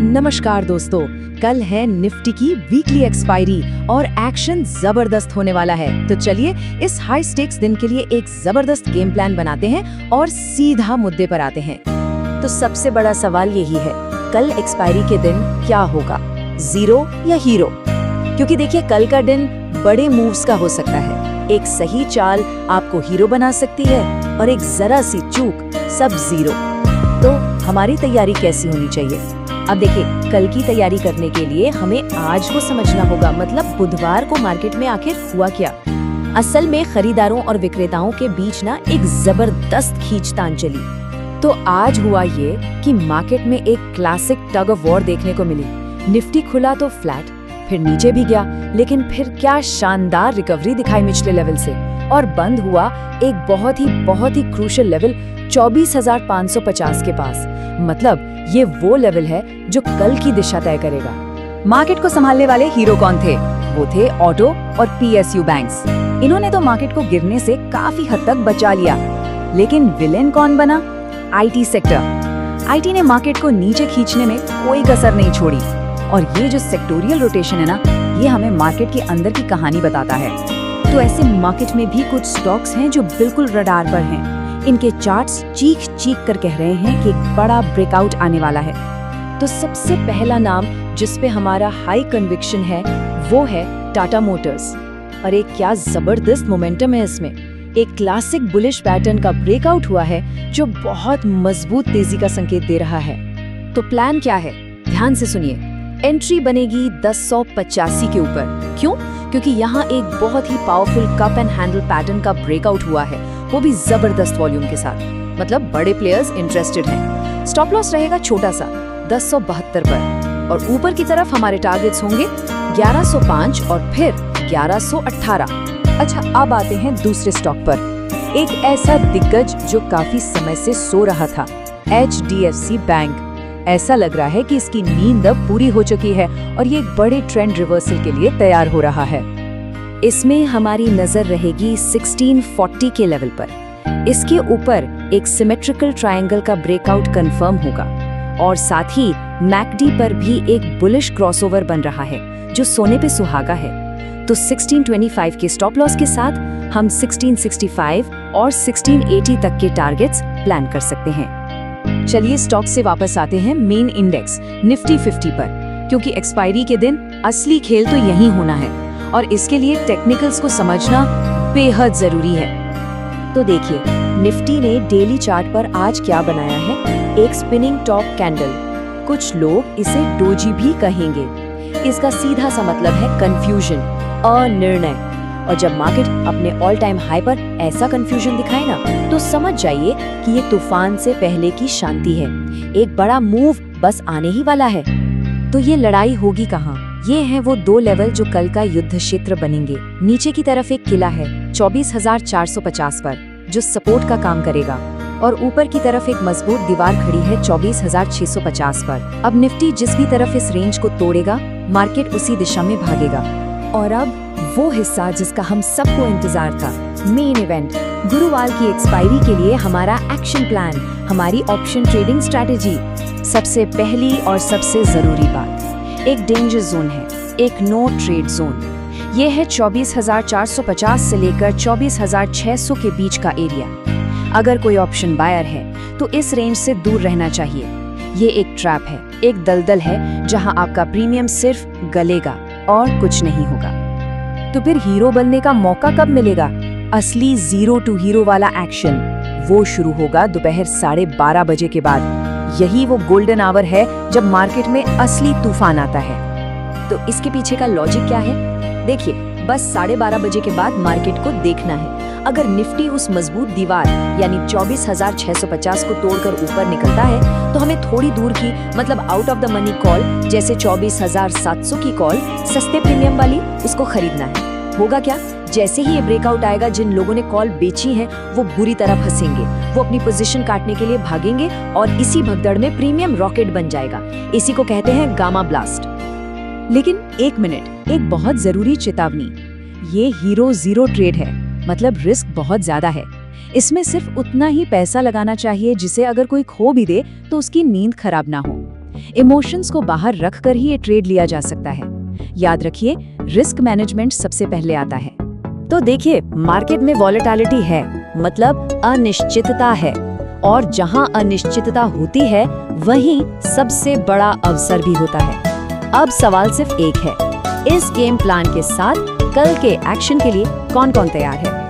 नमस्कार दोस्तों, कल है निफ्टी की वीकली एक्सपायरी और एक्शन जबरदस्त होने वाला है। तो चलिए इस हाई स्टेक्स दिन के लिए एक जबरदस्त गेम प्लान बनाते हैं और सीधा मुद्दे पर आते हैं। तो सबसे बड़ा सवाल यही है, कल एक्सपायरी के दिन क्या होगा, जीरो या हीरो? क्योंकि देखिए कल का दिन बड़े मूव्स का हो सकता है। एक सही चाल आपको हीरो बना सकती है और एक जरा सी चूक सब जीरो। तो हमारी तैयारी कैसी होनी चाहिए? अब देखिए, कल की तैयारी करने के लिए हमें आज को समझना होगा, मतलब बुधवार को मार्केट में आखिर हुआ क्या। असल में खरीदारों और विक्रेताओं के बीच ना एक जबरदस्त खींचतान चली। तो आज हुआ ये कि मार्केट में एक क्लासिक टग ऑफ वॉर देखने को मिली। निफ्टी खुला तो फ्लैट, फिर नीचे भी गया, लेकिन फिर क्या शानदार रिकवरी दिखाई निचले लेवल से, और बंद हुआ एक बहुत ही क्रूशियल लेवल 24,550 के पास। मतलब ये वो लेवल है जो कल की दिशा तय करेगा। मार्केट को संभालने वाले हीरो कौन थे? वो थे ऑटो और पीएसयू बैंक्स। इन्होंने तो मार्केट को गिरने से काफी हद तक बचा लिया। लेकिन विलेन कौन बना? IT sector. आईटी ने मार्केट को नीचे खींचने में कोई कसर नहीं छोड़ी। और ये जो सेक्टोरियल रोटेशन है ना, ये हमें मार्केट के अंदर की कहानी बताता है। तो ऐसे मार्केट में भी कुछ स्टॉक्स हैं जो बिल्कुल रडार पर हैं। इनके चार्ट्स चीख कर कह रहे हैं कि एक बड़ा ब्रेकआउट आने वाला है। तो सबसे पहला नाम जिस पे हमारा हाई कन्विक्शन है वो है टाटा मोटर्स। और एक क्या जबरदस्त मोमेंटम है इसमें। एक क्लासिक बुलिश पैटर्न का ब्रेकआउट हुआ है जो बहुत मजबूत तेजी का संकेत दे रहा है। तो प्लान क्या है, ध्यान से सुनिए। एंट्री बनेगी 1085 के ऊपर। क्यों? क्योंकि यहाँ एक बहुत ही powerful cup and handle pattern का ब्रेकआउट हुआ है, वो भी जबरदस्त वॉल्यूम के साथ। मतलब बड़े प्लेयर्स इंटरेस्टेड हैं। स्टॉप लॉस रहेगा छोटा सा 1072 पर, और ऊपर की तरफ हमारे टारगेट्स होंगे 1105 और फिर 1118। अच्छा, अब आते हैं दूसरे स्टॉक पर। एक ऐसा दिग्गज जो काफी समय से सो रहा था, HDFC बैंक। ऐसा लग रहा है कि इसकी नींद अब पूरी हो चुकी है और ये एक बड़े ट्रेंड रिवर्सल के लिए तैयार हो रहा है। इसमें हमारी नजर रहेगी 1640 के लेवल पर। इसके ऊपर एक सिमेट्रिकल ट्रायंगल का ब्रेकआउट कंफर्म होगा, और साथ ही मैकडी पर भी एक बुलिश क्रॉसओवर बन रहा है जो सोने पे सुहागा है। तो 1625 के स्टॉप लॉस के साथ हम 1665 और 1680 तक के टारगेट्स प्लान कर सकते हैं। चलिए स्टॉक से वापस आते हैं मेन इंडेक्स निफ्टी 50 पर, क्योंकि एक्सपायरी के दिन असली खेल तो यही होना है और इसके लिए टेक्निकल्स को समझना बेहद जरूरी है। तो देखिए, निफ्टी ने डेली चार्ट पर आज क्या बनाया है, एक स्पिनिंग टॉप कैंडल। कुछ लोग इसे डोजी भी कहेंगे। इसका सीधा सा मतलब है कंफ्यूजन, अनिर्णय। और जब मार्केट अपने ऑल टाइम हाई पर ऐसा कंफ्यूजन दिखाए ना, तो समझ जाइए कि ये तूफान से पहले की शांति है। एक बड़ा मूव बस आने ही वाला है। तो ये लड़ाई होगी कहाँ? ये हैं वो दो लेवल जो कल का युद्ध क्षेत्र बनेंगे। नीचे की तरफ एक किला है 24,450 पर, जो सपोर्ट का काम करेगा, और ऊपर की तरफ एक मजबूत दीवार खड़ी है 24,650 पर। अब निफ्टी जिस भी तरफ इस रेंज को तोड़ेगा, मार्केट उसी दिशा में भागेगा। और अब वो हिस्सा जिसका हम सबको इंतजार था, मेन इवेंट, गुरुवार की एक्सपायरी के लिए हमारा एक्शन प्लान, हमारी ऑप्शन ट्रेडिंग स्ट्रैटेजी। सबसे पहली और सबसे जरूरी बात, एक डेंजर जोन है, एक नो ट्रेड जोन। ये है 24,450 से लेकर 24,600 के बीच का एरिया। अगर कोई ऑप्शन बायर है तो इस रेंज से दूर रहना चाहिए। ये एक ट्रैप है, एक दलदल है जहां आपका प्रीमियम सिर्फ गलेगा और कुछ नहीं होगा। तो फिर हीरो बनने का मौका कब मिलेगा? असली जीरो टू हीरो वाला एक्शन वो शुरू होगा दोपहर 12:30 बजे के बाद। यही वो गोल्डन आवर है जब मार्केट में असली तूफान आता है। तो इसके पीछे का लॉजिक क्या है? देखिए, बस 12:30 बजे के बाद मार्केट को देखना है। अगर निफ्टी उस मजबूत दीवार यानी 24,650 को तोड़कर ऊपर निकलता है, तो हमें थोड़ी दूर की, मतलब out of the money call, जैसे 24,700 की कॉल, सस्ते प्रीमियम वाली, उसको खरीदना है। होगा क्या? जैसे ही ये ब्रेकआउट आएगा, जिन लोगों ने कॉल बेची है वो बुरी तरह फंसेंगे। वो अपनी पोजीशन काटने के लिए भागेंगे और इसी भगदड़ में प्रीमियम रॉकेट बन जाएगा। इसी को कहते हैं गामा ब्लास्ट। लेकिन एक मिनट, एक बहुत जरूरी चेतावनी, ये हीरो जीरो ट्रेड है, मतलब रिस्क बहुत ज्यादा है। इसमें सिर्फ उतना ही पैसा लगाना चाहिए जिसे अगर कोई खो भी दे तो उसकी नींद खराब ना हो। इमोशंस को बाहर रखकर ही ये ट्रेड लिया जा सकता है। याद रखिए, रिस्क मैनेजमेंट सबसे पहले आता है। तो देखिए, मार्केट में वॉलेटिलिटी है, मतलब अनिश्चितता है, और जहां अनिश्चितता होती है वहीं सबसे बड़ा अवसर भी होता है। अब सवाल सिर्फ एक है, इस गेम प्लान के साथ कल के एक्शन के लिए कौन कौन तैयार है?